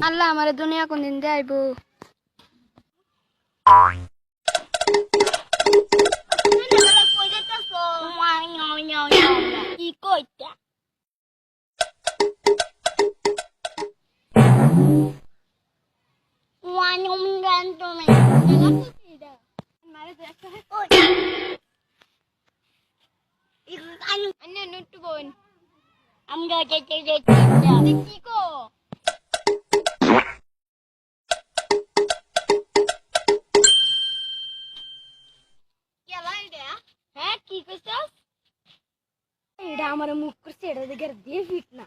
আল্লাহ আমার দুনিয়া কোনদিন দিয়ে আইব। কি কইতা আমরা যেতে যেতে কি কো হ্যাঁ কি কইছস? এটা আমার মুখ করছে, এটা দেখে দিয়ে ফিট না।